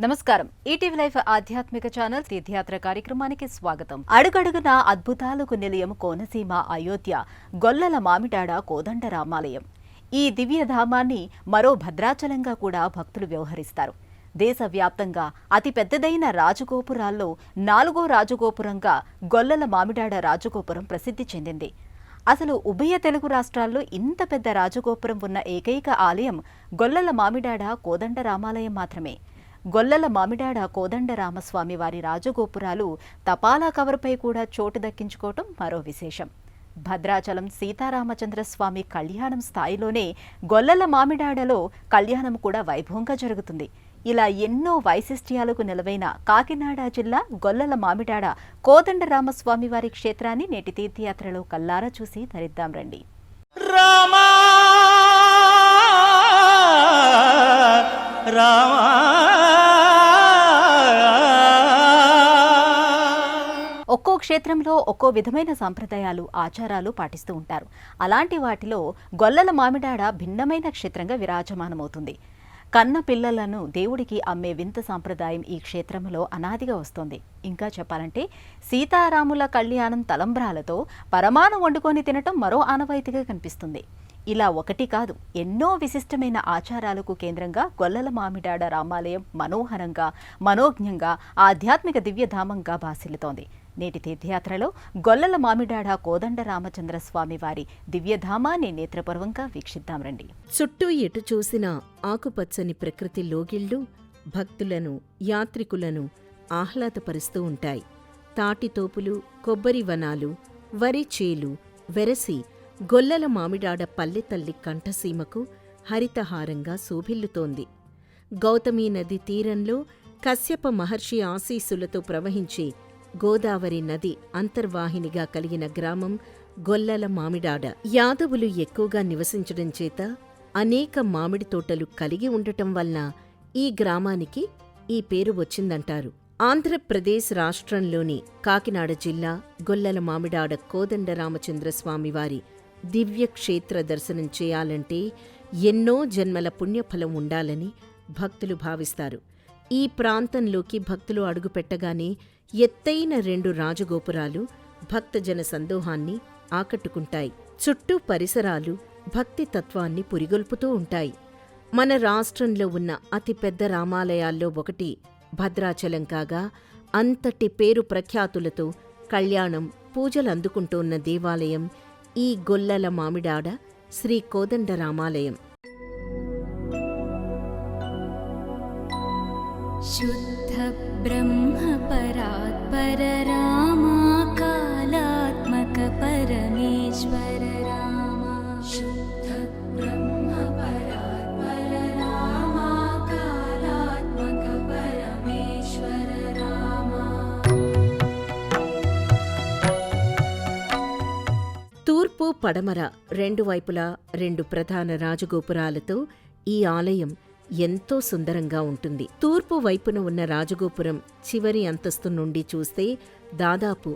నమస్కారం. ETV live ఆధ్యాత్మిక channel తీర్థయాత్ర కార్యక్రమానికి స్వాగతం. అడుగడుగున అద్భుతాలకు నిలయం కోనసీమ అయోధ్య గొల్లల మామిడాడ కోదండరామాలయం. ఈ దివ్యధామాన్ని మరో భద్రాచలంగా కూడా భక్తులు వ్యవహరిస్తారు. దేశవ్యాప్తంగా అతిపెద్దదైన రాజగోపురాల్లో 4వ రాజగోపురంగా గొల్లల మామిడాడ రాజగోపురం ప్రసిద్ధి చెందింది. అసలు ఉభయ తెలుగు రాష్ట్రాల్లో ఇంత పెద్ద రాజగోపురం ఉన్న ఏకైక ఆలయం గొల్లల మామిడాడ కోదండరామాలయం మాత్రమే. గొల్లల మామిడాడ కోదండరామస్వామి వారి రాజగోపురాలు తపాలా కవర్పై కూడా చోటు దక్కించుకోవటం మరో విశేషం. భద్రాచలం సీతారామచంద్రస్వామి కళ్యాణం స్థాయిలోనే గొల్లల మామిడాడలో కళ్యాణం కూడా వైభవంగా జరుగుతుంది. ఇలా ఎన్నో వైశిష్ట్యాలకు నిలవైన కాకినాడ జిల్లా గొల్లల మామిడాడ కోదండరామస్వామి వారి క్షేత్రాన్ని నేటి తీర్థయాత్రలో కల్లారా చూసి ధరిద్దాం రండి. రామా రామా ఒక్కో క్షేత్రంలో ఒక్కో విధమైన సంప్రదాయాలు, ఆచారాలు పాటిస్తూ ఉంటారు. అలాంటి వాటిలో గొల్లల మామిడాడ భిన్నమైన క్షేత్రంగా విరాజమానమవుతుంది. కన్న పిల్లలను దేవుడికి అమ్మే వింత సాంప్రదాయం ఈ క్షేత్రంలో అనాదిగా వస్తోంది. ఇంకా చెప్పాలంటే సీతారాముల కళ్యాణం తలంబ్రాలతో పరమాణం వండుకొని తినటం మరో ఆనవాయితీగా కనిపిస్తుంది. ఇలా ఒకటి కాదు, ఎన్నో విశిష్టమైన ఆచారాలకు కేంద్రంగా గొల్లల మామిడాడ రామాలయం మనోహరంగా, మనోజ్ఞంగా, ఆధ్యాత్మిక దివ్యధామంగా భాసిల్లుతోంది. నేటి తీర్థయాత్రలో గొల్లల మామిడాడ కోదండరామచంద్రస్వామి వారి దివ్యధామాన్ని నేత్రపర్వంగా వీక్షిద్దాం రండి. చుట్టూ ఎటు చూసినా ఆకుపచ్చని ప్రకృతి లోగిళ్లు భక్తులను, యాత్రికులను ఆహ్లాదపరుస్తూ ఉంటాయి. తాటితోపులు, కొబ్బరి వనాలు, వరి చేలు వెరసి గొల్లల మామిడాడ పల్లెతల్లి కంఠసీమకు హరితహారంగా శోభిల్లుతోంది. గౌతమీ నది తీరంలో కశ్యప మహర్షి ఆశీస్సులతో ప్రవహించే గోదావరి నది అంతర్వాహినిగా కలిగిన గ్రామం గొల్లల మామిడాడ. యాదవులు ఎక్కువగా నివసించడం చేత అనేక మామిడి తోటలు కలిగి ఉండటం వలన ఈ గ్రామానికి ఈ పేరు వచ్చిందంటారు. ఆంధ్రప్రదేశ్ రాష్ట్రంలోని కాకినాడ జిల్లా గొల్లల మామిడాడ కోదండరామచంద్రస్వామివారి దివ్యక్షేత్ర దర్శనం చేయాలంటే ఎన్నో జన్మల పుణ్యఫలం ఉండాలని భక్తులు భావిస్తారు. ఈ ప్రాంతంలోకి భక్తులు అడుగుపెట్టగానే ఎత్తైన 2 రాజగోపురాలు భక్తజన సందోహాన్ని ఆకట్టుకుంటాయి. చుట్టూ పరిసరాలు భక్తి తత్వాన్ని పురిగొల్పుతూ ఉంటాయి. మన రాష్ట్రంలో ఉన్న అతిపెద్ద రామాలయాల్లో ఒకటి భద్రాచలం కాగా, అంతటి పేరు ప్రఖ్యాతులతో కళ్యాణం, పూజలందుకుంటోన్న దేవాలయం ఈ గొల్లల మామిడాడ శ్రీ కోదండరామాలయం. शुद्ध ब्रह्म परात्पर रामा कालात्मक परमेश्वर रामा शुद्ध ब्रह्म परात्पर रामा कालात्मक परमेश्वर रामा. తూర్పు, పడమర 2 వైపులా 2 ప్రధాన రాజగోపురాలతో ఈ ఆలయం ఎంతో సుందరంగా ఉంటుంది. తూర్పు వైపున ఉన్న రాజగోపురం చివరి అంతస్తు నుండి చూస్తే దాదాపు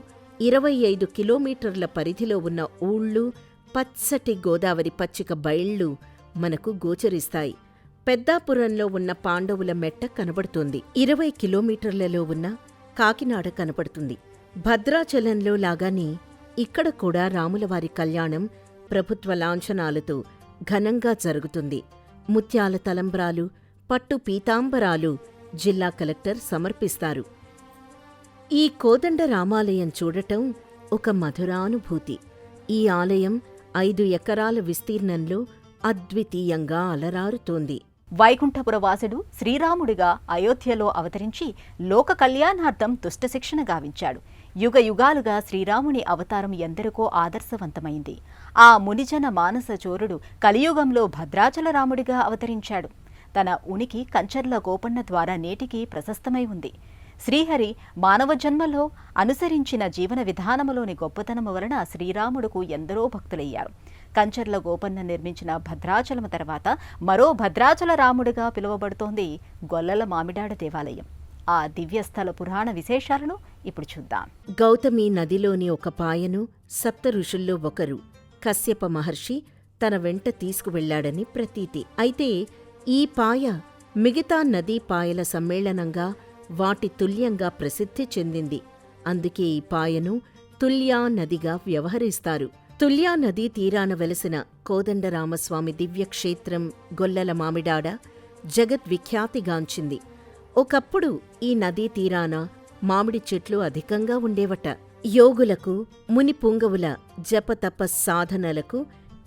25 కిలోమీటర్ల పరిధిలో ఉన్న ఊళ్ళు, పచ్చటి గోదావరి పచ్చిక బయళ్ళు మనకు గోచరిస్తాయి. పెద్దాపురంలో ఉన్న పాండవుల మెట్ట కనబడుతోంది. 20 కిలోమీటర్లలో ఉన్న కాకినాడ కనపడుతుంది. భద్రాచలంలో లాగానే ఇక్కడ కూడా రాములవారి కళ్యాణం ప్రభుత్వ లాంఛనాలతో ఘనంగా జరుగుతుంది. ముత్యాల తలంబ్రాలు, పట్టు పీతాంబరాలు జిల్లా కలెక్టర్ సమర్పిస్తారు. ఈ కోదండ రామాలయం చూడటం ఒక మధురానుభూతి. ఈ ఆలయం 5 ఎకరాల విస్తీర్ణంలో అద్వితీయంగా అలరారుతోంది. వైకుంఠపుర వాసుడు శ్రీరాముడిగా అయోధ్యలో అవతరించి లోక కళ్యాణార్థం దుష్టశిక్షణ గావించాడు. యుగ యుగాలుగా శ్రీరాముని అవతారం ఎందరికో ఆదర్శవంతమైంది. ఆ మునిజన మానస చోరుడు కలియుగంలో భద్రాచల రాముడిగా అవతరించాడు. తన ఉనికి కంచర్ల గోపన్న ద్వారా నేటికి ప్రశస్తమై ఉంది. శ్రీహరి మానవ జన్మలో అనుసరించిన జీవన విధానములోని గొప్పతనము వలన శ్రీరాముడుకు ఎందరో భక్తులయ్యారు. కంచర్ల గోపన్న నిర్మించిన భద్రాచలము తర్వాత మరో భద్రాచల రాముడిగా పిలువబడుతోంది గొల్లల మామిడాడ దేవాలయం. ఆ దివ్యస్థల పురాణ విశేషాలను ఇప్పుడు చూద్దాం. గౌతమి నదిలోని ఒక పాయను సప్త ఋషుల్లో ఒకరు కశ్యప మహర్షి తన వెంట తీసుకువెళ్లాడని ప్రతీతి. అయితే ఈ పాయ మిగతా నదీ పాయల సమ్మేళనంగా వాటి తుల్యంగా ప్రసిద్ధి చెందింది. అందుకే ఈ పాయను తుల్యా నదిగా వ్యవహరిస్తారు. తుల్యా నదీ తీరాన వెలసిన కోదండరామస్వామి దివ్యక్షేత్రం గొల్లల మామిడాడ జగద్విఖ్యాతిగాంచింది. ఒకప్పుడు ఈ నదీ తీరాన మామిడి చెట్లు అధికంగా ఉండేవట. యోగులకు, ముని పుంగవుల జపతప సాధనలకు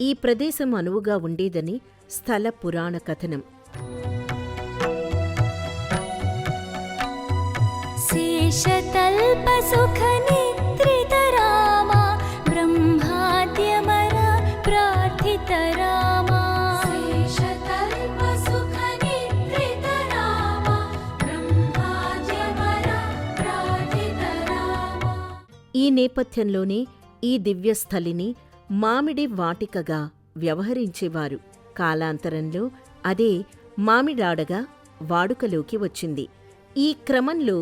ఈ ప్రదేశం అనువుగా ఉండేదని స్థల పురాణ కథనం. శేషతల్పసుఖనిద్రిత రామ బ్రహ్మాద్యమర ప్రార్థిత రామ. శేషతల్పసుఖనిద్రిత రామ బ్రహ్మాద్యమర ప్రార్థిత రామ. ఈ నేపథ్యంలోనే ఈ దివ్యస్థలిని మామిడి వాటికగా వ్యవహరించేవారు. కాలాంతరంలో అదే మామిడాడగా వాడుకలోకి వచ్చింది. ఈ క్రమంలో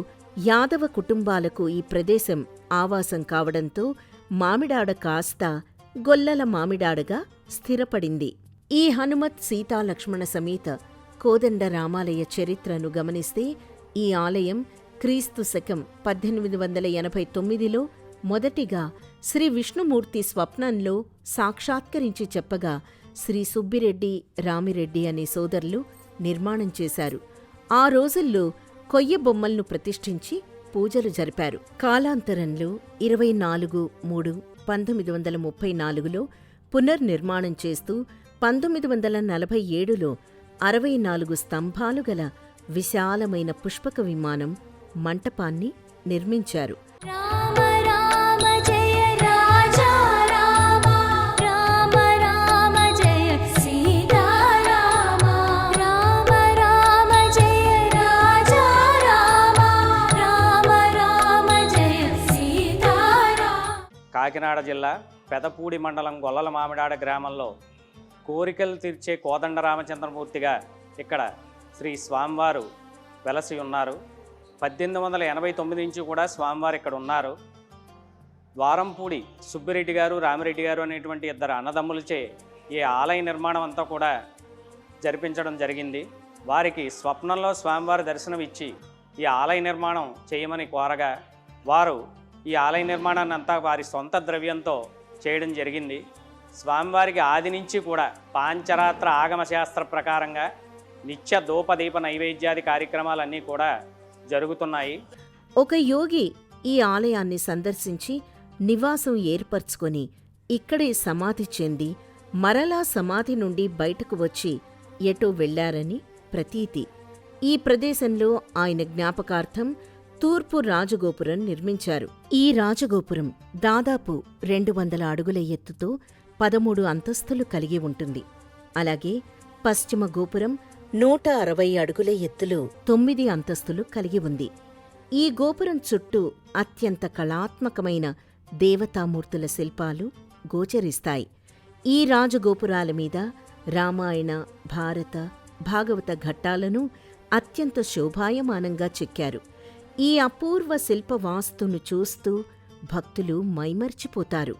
యాదవ కుటుంబాలకు ఈ ప్రదేశం ఆవాసం కావడంతో మామిడాడ కాస్త గొల్లల మామిడాడగా స్థిరపడింది. ఈ హనుమత్ సీతాలక్ష్మణ సమేత కోదండ రామాలయ చరిత్రను గమనిస్తే ఈ ఆలయం క్రీస్తు శకం 1889లో మొదటిగా శ్రీ విష్ణుమూర్తి స్వప్నంలో సాక్షాత్కరించి చెప్పగా శ్రీ సుబ్బిరెడ్డి రామిరెడ్డి అనే సోదరులు నిర్మాణం చేశారు. ఆ రోజుల్లో కొయ్య బొమ్మలను ప్రతిష్ఠించి పూజలు జరిపారు. కాలాంతరంలో 24/3/1934లో పునర్నిర్మాణం చేస్తూ 1947లో 64 స్తంభాలు గల విశాలమైన పుష్పక విమానం మంటపాన్ని నిర్మించారు. రామ రామ జయ రాజా రామ రామ రామ జయ సీతారామ. రామ రామ జయ రాజా రామ రామ రామ జయ సీతారామ. కాకినాడ జిల్లా పెదపూడి మండలం గొల్లల మామిడాడ గ్రామంలో కోరికలు తీర్చే కోదండ రామచంద్రమూర్తిగా ఇక్కడ శ్రీ స్వామివారు వెలసి ఉన్నారు. 1889 నుంచి కూడా స్వామివారు ఇక్కడ ఉన్నారు. ద్వారంపూడి సుబ్బిరెడ్డి గారు, రామిరెడ్డి గారు అనేటువంటి ఇద్దరు అన్నదమ్ములచే ఈ ఆలయ నిర్మాణం అంతా కూడా జరిపించడం జరిగింది. వారికి స్వప్నంలో స్వామివారి దర్శనం ఇచ్చి ఈ ఆలయ నిర్మాణం చేయమని కోరగా వారు ఈ ఆలయ నిర్మాణాన్ని అంతా వారి సొంత ద్రవ్యంతో చేయడం జరిగింది. స్వామివారికి ఆది నుంచి కూడా పాంచరాత్ర ఆగమశాస్త్ర ప్రకారంగా నిత్య ధూపదీప నైవేద్యాది కార్యక్రమాలన్నీ కూడా జరుగుతున్నాయి. ఒక యోగి ఈ ఆలయాన్ని సందర్శించి నివాసం ఏర్పరచుకొని ఇక్కడే సమాధి చెంది మరలా సమాధి నుండి బయటకు వచ్చి ఎటో వెళ్లారని ప్రతీతి. ఈ ప్రదేశంలో ఆయన జ్ఞాపకార్థం తూర్పు రాజగోపురం నిర్మించారు. ఈ రాజగోపురం దాదాపు 200 అడుగుల ఎత్తుతో 13 అంతస్తులు కలిగి ఉంటుంది. అలాగే పశ్చిమ గోపురం 160 అడుగుల ఎత్తులో 9 అంతస్తులు కలిగి ఉంది. ఈ గోపురం చుట్టూ అత్యంత కళాత్మకమైన దేవతామూర్తుల శిల్పాలు గోచరిస్తాయి. ఈ రాజగోపురాల మీద రామాయణ, భారత, భాగవత ఘట్టాలను అత్యంత శోభాయమానంగా చెక్కారు. ఈ అపూర్వ శిల్పవాస్తును చూస్తూ భక్తులు మైమర్చిపోతారు.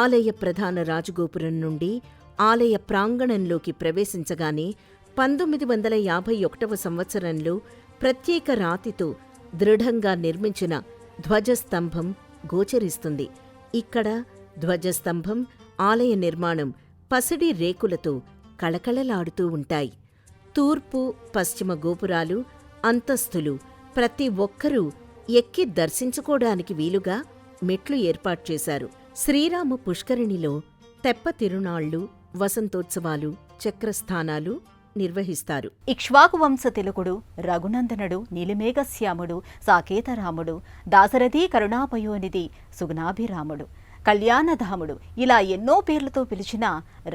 ఆలయ ప్రధాన రాజగోపురం నుండి ఆలయ ప్రాంగణంలోకి ప్రవేశించగానే 1951వ సంవత్సరంలో ప్రత్యేక రాతితో దృఢంగా నిర్మించిన ధ్వజస్తంభం గోచరిస్తుంది. ఇక్కడ ధ్వజస్తంభం, ఆలయ నిర్మాణం పసిడి రేకులతో కళకళలాడుతూ ఉంటాయి. తూర్పు, పశ్చిమ గోపురాలు, అంతస్తులు ప్రతి ఒక్కరూ ఎక్కి దర్శించుకోవడానికి వీలుగా మెట్లు ఏర్పాటు చేశారు. శ్రీరామ పుష్కరిణిలో తెప్ప తిరునాళ్లు, వసంతోత్సవాలు, చక్రస్థానాలు నిర్వహిస్తారు. ఇక్ష్వాకు వంశ తిలకుడు, రఘునందనుడు, నీలిమేఘశ్యాముడు, సాకేతరాముడు, దాశరథి కరుణాపయోనిధి, సుగుణాభిరాముడు, కళ్యాణధాముడు ఇలా ఎన్నో పేర్లతో పిలిచిన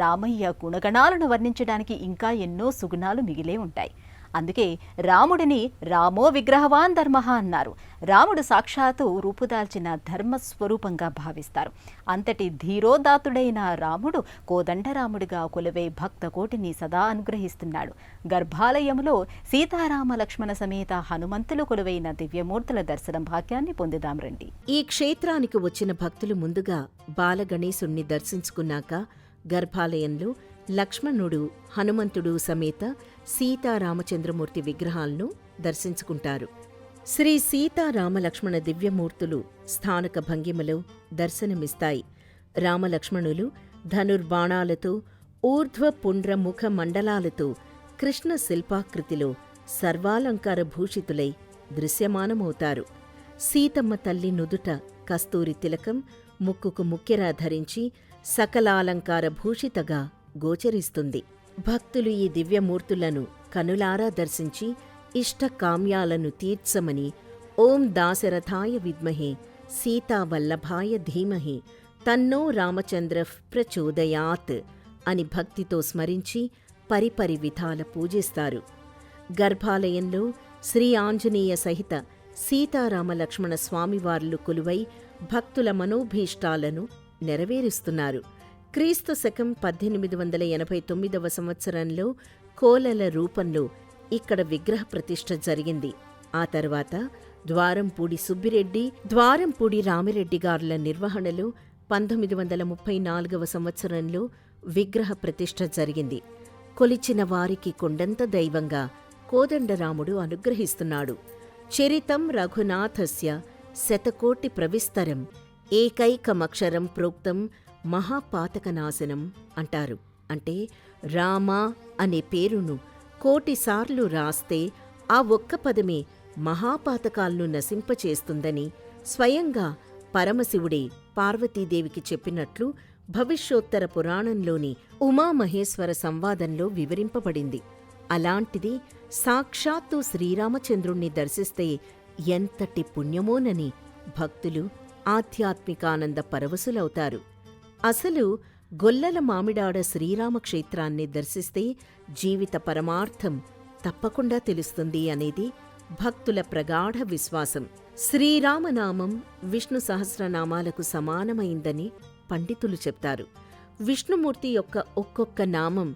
రామయ్య గుణగణాలను వర్ణించడానికి ఇంకా ఎన్నో సుగుణాలు మిగిలే ఉంటాయి. అందుకే రాముడిని రామో విగ్రహవాన్ ధర్మః అన్నారు. రాముడు సాక్షాత్తు రూపుదాల్చిన ధర్మస్వరూపంగా భావిస్తారు. అంతటి ధీరోదాతుడైన రాముడు కోదండరాముడిగా కొలువై భక్త కోటిని సదా అనుగ్రహిస్తున్నాడు. గర్భాలయంలో సీతారామ లక్ష్మణ సమేత హనుమంతులు కొలువైన దివ్యమూర్తుల దర్శనం భాగ్యాన్ని పొందుదాం రండి. ఈ క్షేత్రానికి వచ్చిన భక్తులు ముందుగా బాలగణేశుణ్ణి దర్శించుకున్నాక గర్భాలయంలో లక్ష్మణుడు, హనుమంతుడు సమేత సీతారామచంద్రమూర్తి విగ్రహాలను దర్శించుకుంటారు. శ్రీ సీతారామలక్ష్మణ దివ్యమూర్తులు స్థానక భంగిమలో దర్శనమిస్తాయి. రామలక్ష్మణులు ధనుర్బాణాలతో, ఊర్ధ్వ పుండ్ర ముఖ మండలాలతో కృష్ణ శిల్పాకృతిలో సర్వాలంకార భూషితులై దృశ్యమానమవుతారు. సీతమ్మ తల్లి నుదుట కస్తూరి తిలకం, ముక్కుకు ముక్కెర ధరించి సకలాలంకార భూషితగా గోచరిస్తుంది. భక్తులు ఈ దివ్యమూర్తులను కనులారా దర్శించి ఇష్టకామ్యాలను తీర్చమని ఓం దాశరథాయ విద్మహే సీతావల్లభాయ ధీమహి తన్నో రామచంద్రః ప్రచోదయాత్ అని భక్తితో స్మరించి పరిపరి విధాల పూజిస్తారు. గర్భాలయంలో శ్రీ ఆంజనేయ సహిత సీతారామలక్ష్మణ స్వామివార్లు కొలువై భక్తుల మనోభీష్టాలను నెరవేరుస్తున్నారు. క్రీస్తు శకం 1889 సంవత్సరంలో కోలల రూపంలో ఇక్కడ విగ్రహ ప్రతిష్ఠ జరిగింది. ఆ తర్వాత ద్వారంపూడి సుబ్బిరెడ్డి, ద్వారంపూడి రామిరెడ్డి గార్ల నిర్వహణలో 1934 సంవత్సరంలో విగ్రహ ప్రతిష్ఠ జరిగింది. కొలిచిన వారికి కొండంత దైవంగా కోదండరాముడు అనుగ్రహిస్తున్నాడు. చరితం రఘునాథస్య శతకోటి ప్రవిస్తరం ఏకైకమక్షరం ప్రోక్తం మహాపాతకనాశనం అంటారు. అంటే రామ అనే పేరును కోటిసార్లు రాస్తే ఆ ఒక్క పదమే మహాపాతకాలను నశింపచేస్తుందని స్వయంగా పరమశివుడే పార్వతీదేవికి చెప్పినట్లు భవిష్యోత్తర పురాణంలోని ఉమామహేశ్వర సంవాదంలో వివరింపబడింది. అలాంటిది సాక్షాత్తు శ్రీరామచంద్రుణ్ణి దర్శిస్తే ఎంతటి పుణ్యమోనని భక్తులు ఆధ్యాత్మికానంద పరవశులవుతారు. అసలు గొల్లల మామిడాడ శ్రీరామక్షేత్రాన్ని దర్శిస్తే జీవిత పరమార్థం తప్పకుండా తెలుస్తుంది అనేది భక్తుల ప్రగాఢ విశ్వాసం. శ్రీరామనామం విష్ణు సహస్రనామాలకు సమానమైందని పండితులు చెప్తారు. విష్ణుమూర్తి యొక్క ఒక్కొక్క నామం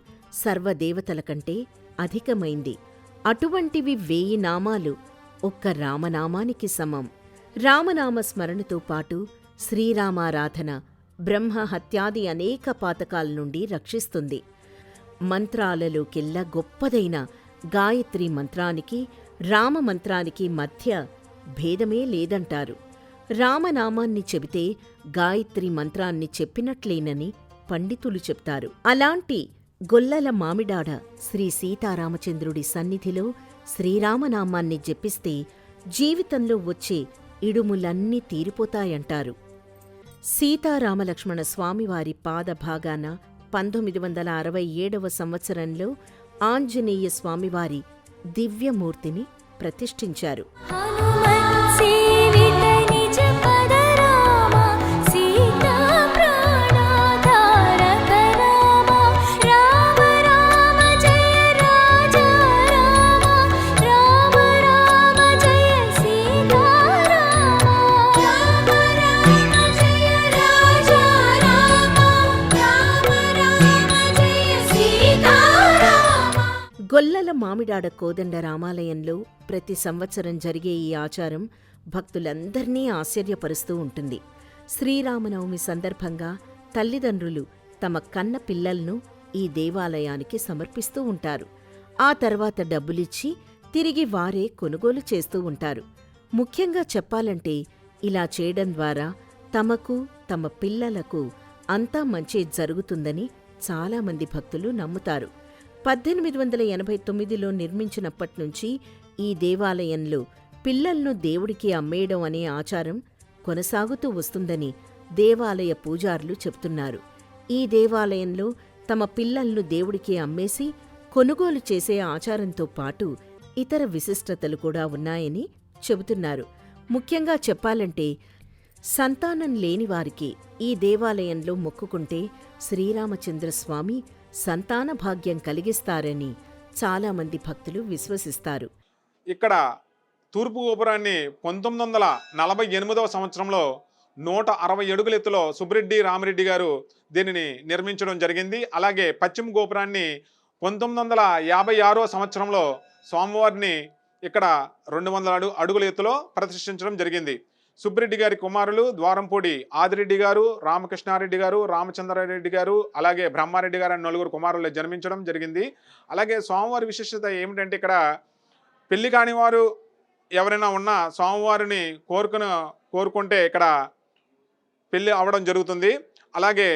సర్వదేవతల కంటే అధికమైంది. అటువంటివి 1000 నామాలు ఒక్క రామనామానికి సమం. రామనామ స్మరణతో పాటు శ్రీరామారాధన బ్రహ్మ హత్యాది అనేక పాతకాల నుండి రక్షిస్తుంది. మంత్రాలలోకెల్లా గొప్పదైన గాయత్రి మంత్రానికి రామమంత్రానికి మధ్య భేదమే లేదంటారు. రామనామాన్ని చెబితే గాయత్రి మంత్రాన్ని చెప్పినట్లేనని పండితులు చెప్తారు. అలాంటి గొల్లల మామిడాడ శ్రీ సీతారామచంద్రుడి సన్నిధిలో శ్రీరామనామాన్ని జపిస్తే జీవితంలో వచ్చే ఇడుములన్నీ తీరిపోతాయంటారు. సీతారామలక్ష్మణ స్వామివారి పాదభాగాన 1967 సంవత్సరంలో ఆంజనేయ స్వామివారి దివ్యమూర్తిని ప్రతిష్ఠించారు. హనుమత్సేవిత నిజ పద రామ సీతా ప్రాణాధారక రామ రామ రామ జయ రాజా రామ రామ రామ జయ సీతా రామ రామ రామ జయ రాజా రామ రామ రామ జయ సీతా రామ. గొల్లల మామిడాడ కోదండ రామాలయంలో ప్రతి సంవత్సరం జరిగే ఈ ఆచారం భక్తులందర్నీ ఆశ్చర్యపరుస్తూ ఉంటుంది. శ్రీరామనవమి సందర్భంగా తల్లిదండ్రులు తమ కన్న పిల్లలను ఈ దేవాలయానికి సమర్పిస్తూ ఉంటారు. ఆ తర్వాత డబ్బులిచ్చి తిరిగి వారే కొనుగోలు చేస్తూ ఉంటారు. ముఖ్యంగా చెప్పాలంటే ఇలా చేయడం ద్వారా తమకు తమ పిల్లలకు అంతా మంచి జరుగుతుందని చాలామంది భక్తులు నమ్ముతారు. 1889లో నిర్మించినప్పట్నుంచి ఈ దేవాలయంలో పిల్లలను దేవుడికి అమ్మేయడం అనే ఆచారం కొనసాగుతూ వస్తుందని దేవాలయ పూజారులు చెప్తున్నారు. ఈ దేవాలయంలో తమ పిల్లలను దేవుడికి అమ్మేసి కొనుగోలు చేసే ఆచారంతో పాటు ఇతర విశిష్టతలు కూడా ఉన్నాయని చెబుతున్నారు. ముఖ్యంగా చెప్పాలంటే సంతానం లేనివారికి ఈ దేవాలయంలో మొక్కుకుంటే శ్రీరామచంద్రస్వామి సంతాన భాగ్యం కలిగిస్తారని చాలామంది భక్తులు విశ్వసిస్తారు. ఇక్కడ తూర్పు గోపురాన్ని 1948వ సంవత్సరంలో 160 అడుగుల ఎత్తులో సుబ్బిరెడ్డి రామిరెడ్డి గారు దీనిని నిర్మించడం జరిగింది. అలాగే పశ్చిమ గోపురాన్ని 1956వ సంవత్సరంలో స్వామివారిని ఇక్కడ 200 అడుగుల ఎత్తులో ప్రతిష్ఠించడం జరిగింది. సుబ్బిరెడ్డి గారి కుమారులు ద్వారంపూడి ఆదిరెడ్డి గారు, రామకృష్ణారెడ్డి గారు, రామచంద్రారెడ్డి గారు, అలాగే బ్రహ్మారెడ్డి గారు అని 4 కుమారులు జన్మించడం జరిగింది. అలాగే స్వామివారి విశిష్టత ఏమిటంటే ఇక్కడ పెళ్లి కాని వారు ఎవరైనా ఉన్నా స్వామివారిని కోరుకుంటే ఇక్కడ పెళ్లి అవ్వడం జరుగుతుంది. అలాగే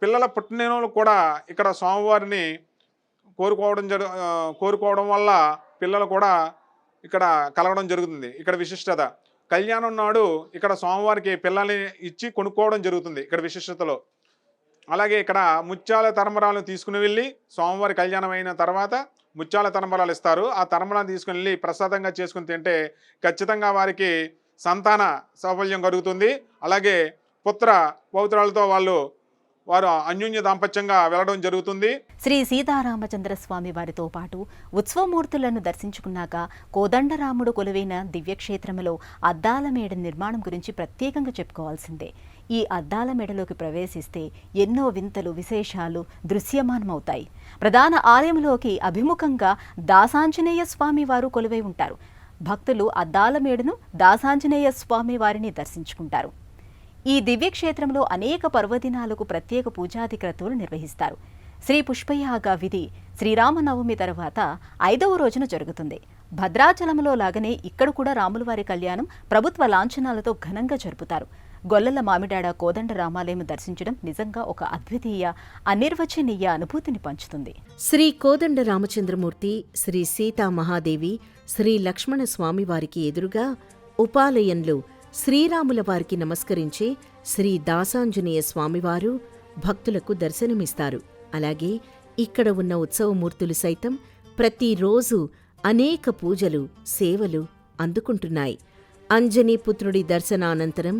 పిల్లల పుట్టినరోజులు కూడా ఇక్కడ స్వామివారిని కోరుకోవడం వల్ల పిల్లలు కూడా ఇక్కడ కలగడం జరుగుతుంది. ఇక్కడ విశిష్టత కళ్యాణం నాడు ఇక్కడ స్వామివారికి పిల్లల్ని ఇచ్చి కొనుక్కోవడం జరుగుతుంది ఇక్కడ విశిష్టతలో. అలాగే ఇక్కడ ముత్యాల తరంబరాలను తీసుకుని వెళ్ళి స్వామివారి కళ్యాణం అయిన తర్వాత ముత్యాల తరంబరాలు ఇస్తారు. ఆ తరంబరాలు తీసుకుని వెళ్ళి ప్రసాదంగా చేసుకుని తింటే ఖచ్చితంగా వారికి సంతాన సాఫల్యం కలుగుతుంది. అలాగే పుత్ర పౌత్రాలతో వారు అన్యోన్య దాంపత్యంగా వెళ్ళడం జరుగుతుంది. శ్రీ సీతారామచంద్ర స్వామి వారితో పాటు ఉత్సవమూర్తులను దర్శించుకున్నాక కోదండరాముడు కొలువైన దివ్యక్షేత్రంలో అద్దాల మేడ నిర్మాణం గురించి ప్రత్యేకంగా చెప్పుకోవాల్సిందే. ఈ అద్దాల మేడలోకి ప్రవేశిస్తే ఎన్నో వింతలు విశేషాలు దృశ్యమానమవుతాయి. ప్రధాన ఆలయంలోకి అభిముఖంగా దాసాంజనేయ స్వామి వారు కొలువై ఉంటారు. భక్తులు అద్దాల మేడను దాసాంజనేయ స్వామి వారిని దర్శించుకుంటారు. ఈ దివ్యక్షేత్రంలో అనేక పర్వదినాలకు ప్రత్యేక పూజాది క్రతువులు నిర్వహిస్తారు. శ్రీ పుష్పయాగ విధి శ్రీరామనవమి తర్వాత 5వ రోజున జరుగుతుంది. భద్రాచలంలో లాగానే ఇక్కడ కూడా రాములవారి కళ్యాణం ప్రభుత్వ లాంఛనాలతో ఘనంగా జరుపుతారు. గొల్లల మామిడాడ కోదండ రామాలయం దర్శించడం నిజంగా ఒక అద్వితీయ అనిర్వచనీయ అనుభూతిని పంచుతుంది. శ్రీ కోదండ రామచంద్రమూర్తి, శ్రీ సీతామహాదేవి, శ్రీ లక్ష్మణ స్వామివారికి ఎదురుగా ఉపాలయంలో శ్రీరాముల వారికి నమస్కరించే శ్రీ దాసాంజనేయ స్వామివారు భక్తులకు దర్శనమిస్తారు. అలాగే ఇక్కడ ఉన్న ఉత్సవమూర్తులు సైతం ప్రతిరోజు అనేక పూజలు, సేవలు అందుకుంటున్నాయి. అంజనీపుత్రుడి దర్శనానంతరం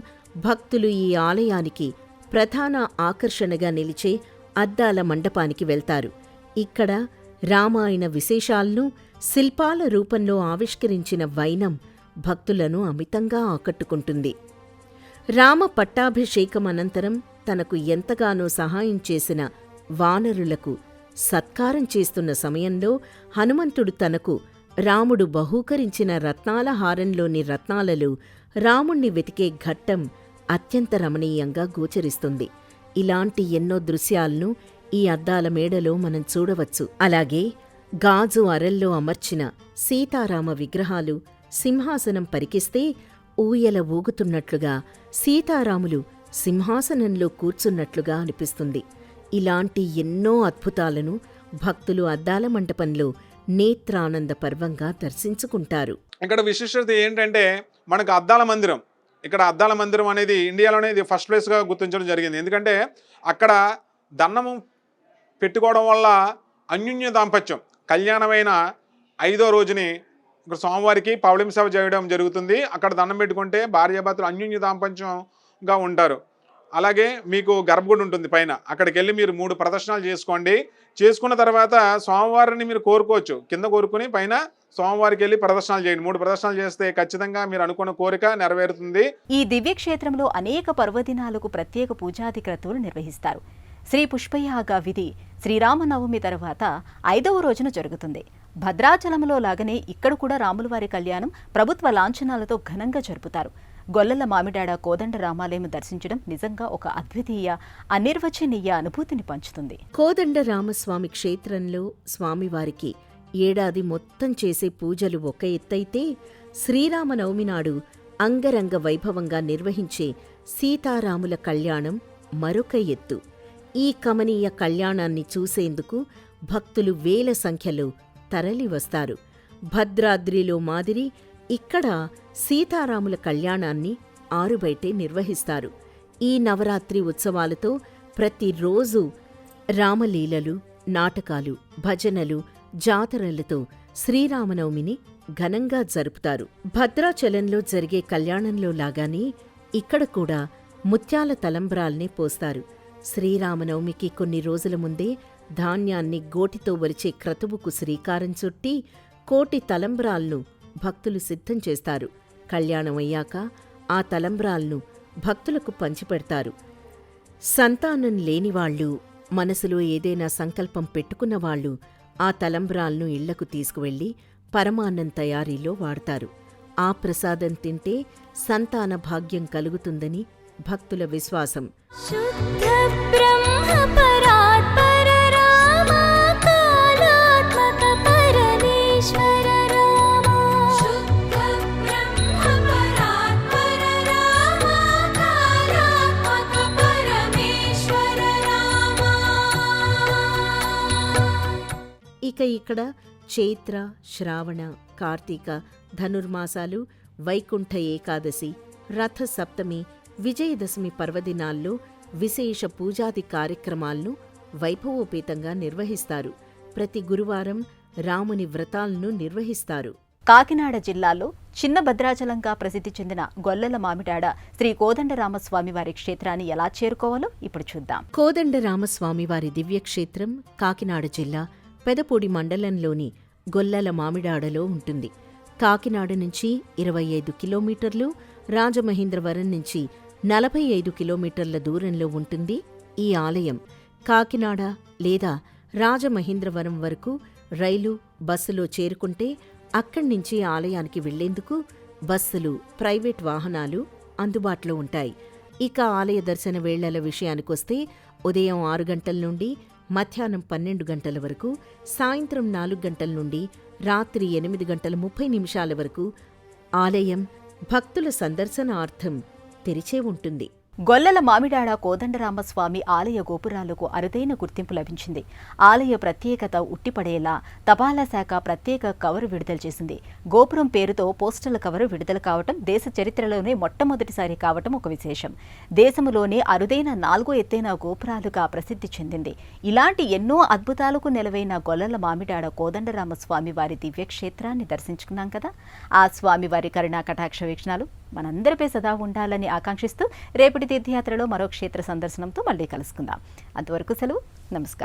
భక్తులు ఈ ఆలయానికి ప్రధాన ఆకర్షణగా నిలిచే అద్దాల మండపానికి వెళ్తారు. ఇక్కడ రామాయణ విశేషాలను శిల్పాల రూపంలో ఆవిష్కరించిన వైనం భక్తులను అమితంగా ఆకట్టుకుంటుంది. రామ పట్టాభిషేకం అనంతరం తనకు ఎంతగానో సహాయం చేసిన వానరులకు సత్కారం చేస్తున్న సమయంలో హనుమంతుడు తనకు రాముడు బహూకరించిన రత్నాల హారంలోని రత్నాలలో రాముణ్ణి వెతికే ఘట్టం అత్యంత రమణీయంగా గోచరిస్తుంది. ఇలాంటి ఎన్నో దృశ్యాలను ఈ అద్దాల మేడలో మనం చూడవచ్చు. అలాగే గాజు అరల్లో అమర్చిన సీతారామ విగ్రహాలు సింహాసనం పరికిస్తే ఊయల ఊగుతున్నట్లుగా, సీతారాములు సింహాసనంలో కూర్చున్నట్లుగా అనిపిస్తుంది. ఇలాంటి ఎన్నో అద్భుతాలను భక్తులు అద్దాల మంటపంలో నేత్రానంద పర్వంగా దర్శించుకుంటారు. ఇక్కడ విశిష్టత ఏంటంటే మనకు అద్దాల మందిరం, ఇక్కడ అద్దాల మందిరం అనేది ఇండియాలోనే ఇది ఫస్ట్ ప్లేస్గా గుర్తించడం జరిగింది. ఎందుకంటే అక్కడ దండము పెట్టుకోవడం వల్ల అన్యోన్య దాంపత్యం కళ్యాణమైన 5వ రోజుని ఇక్కడ స్వామివారికి పౌళిం సేవ చేయడం జరుగుతుంది. అక్కడ దండం పెట్టుకుంటే భార్యాభర్తలు అన్యోన్య దాంపత్యంగా ఉంటారు. అలాగే మీకు గర్భగుడి ఉంటుంది పైన, అక్కడికి వెళ్ళి మీరు 3 ప్రదర్శనలు చేసుకోండి. చేసుకున్న తర్వాత స్వామివారిని మీరు కోరుకోవచ్చు. కింద కోరుకుని పైన స్వామివారికి వెళ్ళి ప్రదర్శనలు చేయండి. 3 ప్రదర్శనలు చేస్తే ఖచ్చితంగా మీరు అనుకున్న కోరిక నెరవేరుతుంది. ఈ దివ్యక్షేత్రంలో అనేక పర్వదినాలకు ప్రత్యేక పూజాది క్రతువులు నిర్వహిస్తారు. శ్రీ పుష్పయాగ విధి శ్రీరామనవమి తర్వాత 5వ రోజున జరుగుతుంది. భద్రాచలంలో లాగానే ఇక్కడ కూడా రాములవారి కళ్యాణం ప్రభుత్వ లాంఛనాలతో ఘనంగా జరుపుతారు. గొల్లల మామిడాడ కోదండ రామాలయం దర్శించడం నిజంగా ఒక అద్వితీయ అనిర్వచనీయ అనుభూతిని పంచుతుంది. కోదండ రామస్వామి క్షేత్రంలో స్వామివారికి ఏడాది మొత్తం చేసే పూజలు ఒక ఎత్తైతే, శ్రీరామనవమి నాడు అంగరంగ వైభవంగా నిర్వహించే సీతారాముల కళ్యాణం మరొక ఎత్తు. ఈ కమనీయ కళ్యాణాన్ని చూసేందుకు భక్తులు వేల సంఖ్యలో తరలివస్తారు. భద్రాద్రిలో మాదిరి ఇక్కడ సీతారాముల కళ్యాణాన్ని ఆరుబయటే నిర్వహిస్తారు. ఈ నవరాత్రి ఉత్సవాలతో ప్రతిరోజు రామలీలలు, నాటకాలు, భజనలు, జాతరలతో శ్రీరామనవమిని ఘనంగా జరుపుతారు. భద్రాచలంలో జరిగే కళ్యాణంలో లాగానే ఇక్కడ కూడా ముత్యాల తలంబ్రాల్నే పోస్తారు. శ్రీరామనవమికి కొన్ని రోజుల ముందే ధాన్యాన్ని గోటితో వలిచే క్రతువుకు శ్రీకారం చుట్టి కోటి తలంబ్రాల్ను భక్తులు సిద్ధం చేస్తారు. కళ్యాణమయ్యాక ఆ తలంబ్రాల్ను భక్తులకు పంచిపెడతారు. సంతానం లేనివాళ్లు, మనసులో ఏదైనా సంకల్పం పెట్టుకున్నవాళ్లు ఆ తలంబ్రాల్ను ఇళ్లకు తీసుకువెళ్లి పరమాన్నం తయారీలో వాడతారు. ఆ ప్రసాదం తింటే సంతాన భాగ్యం కలుగుతుందని భక్తుల విశ్వాసం. शुद्ध ब्रह्म परात्पर रामा कालात्मक परमेश्वर रामा शुद्ध ब्रह्म परात्पर रामा कालात्मक परमेश्वर रामा ఇక ఇక్కడ చైత్ర, శ్రావణ, కార్తీక, ధనుర్మాసాలు, వైకుంఠ ఏకాదశి, రథ సప్తమి, విజయదశమి పర్వదినాల్లో విశేష పూజాది కార్యక్రమాలను వైభవోపేతంగా నిర్వహిస్తారు. ప్రతి గురువారం రాముని వ్రతాలను నిర్వహిస్తారు. కాకినాడ జిల్లాలో చిన్న భద్రాచలంగా ప్రసిద్ధి చెందిన గొల్లల మామిడాడ శ్రీ కోదండరామస్వామి వారి క్షేత్రాన్ని ఎలా చేరుకోవాలో ఇప్పుడు చూద్దాం. కోదండరామస్వామివారి దివ్యక్షేత్రం కాకినాడ జిల్లా పెదపూడి మండలంలోని గొల్లల మామిడాడలో ఉంటుంది. కాకినాడ నుంచి 25 కిలోమీటర్లు, రాజమహేంద్రవరం నుంచి 45 కిలోమీటర్ల దూరంలో ఉంటుంది ఈ ఆలయం. కాకినాడ లేదా రాజమహేంద్రవరం వరకు రైలు, బస్సులో చేరుకుంటే అక్కడ్నించి ఆలయానికి వెళ్లేందుకు బస్సులు, ప్రైవేట్ వాహనాలు అందుబాటులో ఉంటాయి. ఇక ఆలయ దర్శన వేళల విషయానికొస్తే ఉదయం 6 గంటల నుండి మధ్యాహ్నం 12 గంటల వరకు, సాయంత్రం 4 గంటల నుండి రాత్రి 8 గంటల 30 నిమిషాల వరకు ఆలయం భక్తుల సందర్శనార్థం తెరిచే ఉంటుంది. గొల్లల మామిడాడ కోదండరామస్వామి ఆలయ గోపురాలకు అరుదైన గుర్తింపు లభించింది. ఆలయ ప్రత్యేకత ఉట్టిపడేలా తపాలా శాఖ ప్రత్యేక కవరు విడుదల చేసింది. గోపురం పేరుతో పోస్టల్ కవరు విడుదల కావటం దేశ చరిత్రలోనే మొట్టమొదటిసారి కావటం ఒక విశేషం. దేశంలోనే అరుదైన 4 ఎత్తైన గోపురాలుగా ప్రసిద్ధి చెందింది. ఇలాంటి ఎన్నో అద్భుతాలకు నెలవైన గొల్లల మామిడాడ కోదండరామస్వామి వారి దివ్యక్షేత్రాన్ని దర్శించుకున్నాం కదా. ఆ స్వామివారి కరుణా కటాక్ష వీక్షణాలు మనందరిపై సదా ఉండాలని ఆకాంక్షిస్తూ రేపటి తీర్థయాత్రలో మరో క్షేత్ర సందర్శనంతో మళ్ళీ కలుసుకుందాం. అంతవరకు సెలవు, నమస్కారం.